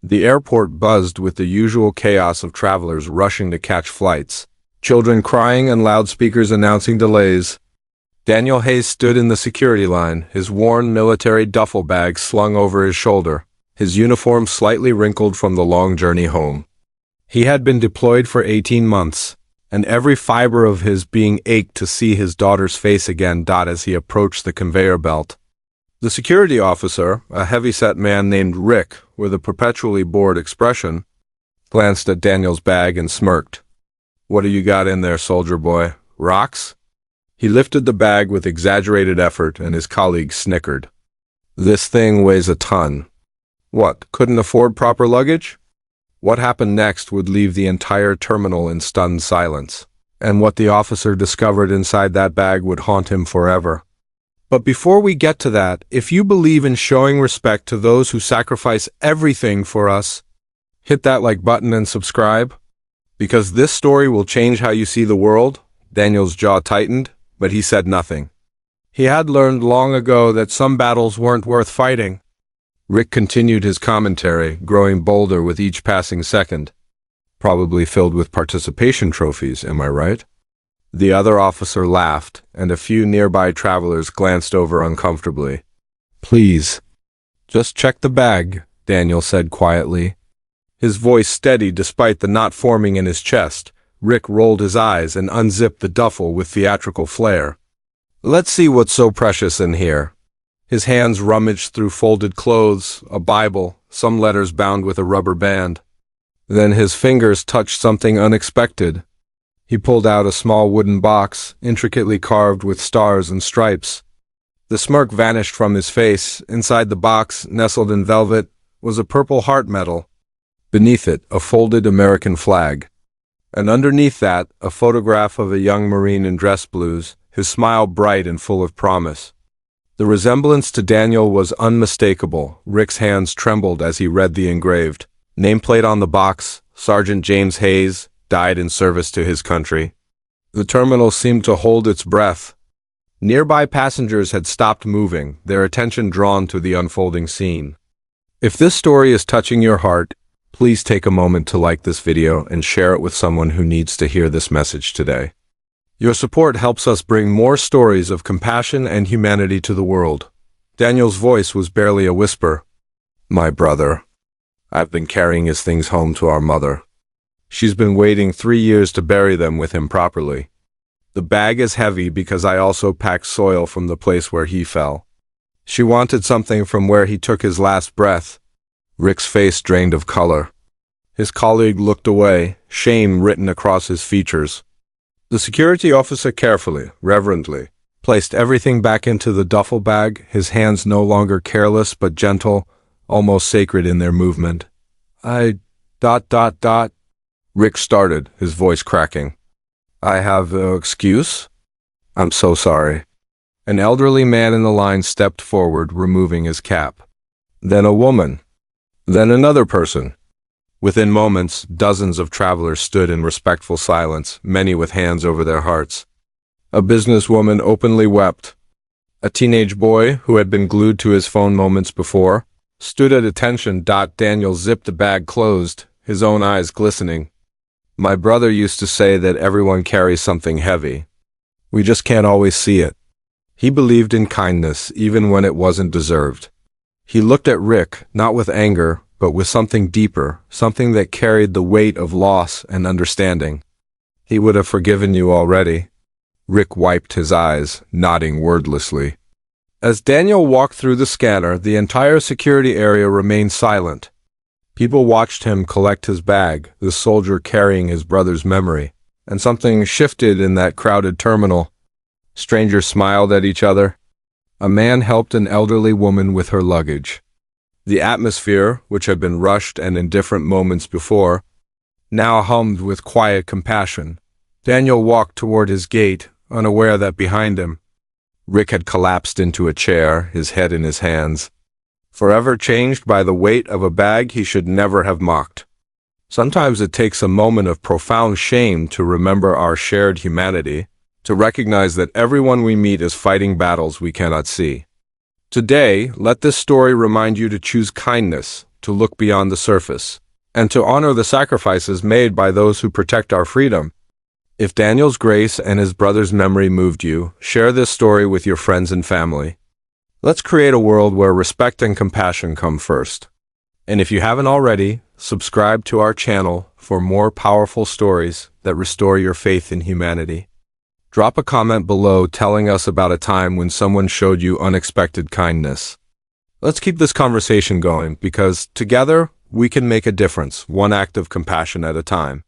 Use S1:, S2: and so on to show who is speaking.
S1: The airport buzzed with the usual chaos of travelers rushing to catch flights, children crying and loudspeakers announcing delays. Daniel Hayes stood in the security line, his worn military duffel bag slung over his shoulder, his uniform slightly wrinkled from the long journey home. He had been deployed for 18 months, and every fiber of his being ached to see his daughter's face again as he approached the conveyor belt. The security officer, a heavy-set man named Rick, with a perpetually bored expression, glanced at Daniel's bag and smirked. "What do you got in there, soldier boy? Rocks?" He lifted the bag with exaggerated effort, and his colleague snickered. "This thing weighs a ton." What, couldn't afford proper luggage? What happened next would leave the entire terminal in stunned silence, and what the officer discovered inside that bag would haunt him forever. But before we get to that, if you believe in showing respect to those who sacrifice everything for us, hit that like button and subscribe, because this story will change how you see the world. Daniel's jaw tightened, but he said nothing. He had learned long ago that some battles weren't worth fighting. Rick continued his commentary, growing bolder with each passing second. "Probably filled with participation trophies, am I right?" The other officer laughed, and a few nearby travelers glanced over uncomfortably. "Please, just check the bag," Daniel said quietly. His voice steady despite the knot forming in his chest. Rick rolled his eyes and unzipped the duffel with theatrical flair. "Let's see what's so precious in here." His hands rummaged through folded clothes, a Bible, some letters bound with a rubber band. Then his fingers touched something unexpected. He pulled out a small wooden box, intricately carved with stars and stripes. The smirk vanished from his face. Inside the box, nestled in velvet, was a purple heart medal. Beneath it, a folded American flag. And underneath that, a photograph of a young Marine in dress blues, his smile bright and full of promise. The resemblance to Daniel was unmistakable. Rick's hands trembled as he read the engraved nameplate on the box: Sergeant James Hayes, died in service to his country. The terminal seemed to hold its breath. Nearby passengers had stopped moving, their attention drawn to the unfolding scene. If this story is touching your heart, please take a moment to like this video and share it with someone who needs to hear this message today. Your support helps us bring more stories of compassion and humanity to the world. Daniel's voice was barely a whisper. "My brother. I've been carrying his things home to our mother. She's been waiting 3 years to bury them with him properly. The bag is heavy because I also packed soil from the place where he fell. She wanted something from where he took his last breath." Rick's face drained of color. His colleague looked away, shame written across his features. The security officer carefully, reverently, placed everything back into the duffel bag, his hands no longer careless but gentle, almost sacred in their movement. Rick started, his voice cracking. "I have an excuse? I'm so sorry." An elderly man in the line stepped forward, removing his cap. Then a woman. Then another person. Within moments, dozens of travelers stood in respectful silence, many with hands over their hearts. A businesswoman openly wept. A teenage boy, who had been glued to his phone moments before, stood at attention. Daniel zipped the bag closed, his own eyes glistening. "My brother used to say that everyone carries something heavy. We just can't always see it." He believed in kindness, even when it wasn't deserved. He looked at Rick, not with anger, but with something deeper, something that carried the weight of loss and understanding. "He would have forgiven you already." Rick wiped his eyes, nodding wordlessly. As Daniel walked through the scanner, the entire security area remained silent. People watched him collect his bag, the soldier carrying his brother's memory, and something shifted in that crowded terminal. Strangers smiled at each other. A man helped an elderly woman with her luggage. The atmosphere, which had been rushed and in different moments before, now hummed with quiet compassion. Daniel walked toward his gate, unaware that behind him, Rick had collapsed into a chair, his head in his hands. Forever changed by the weight of a bag he should never have mocked. Sometimes it takes a moment of profound shame to remember our shared humanity, to recognize that everyone we meet is fighting battles we cannot see. Today, let this story remind you to choose kindness, to look beyond the surface, and to honor the sacrifices made by those who protect our freedom. If Daniel's grace and his brother's memory moved you, share this story with your friends and family. Let's create a world where respect and compassion come first. And if you haven't already, subscribe to our channel for more powerful stories that restore your faith in humanity. Drop a comment below telling us about a time when someone showed you unexpected kindness. Let's keep this conversation going because together we can make a difference, one act of compassion at a time.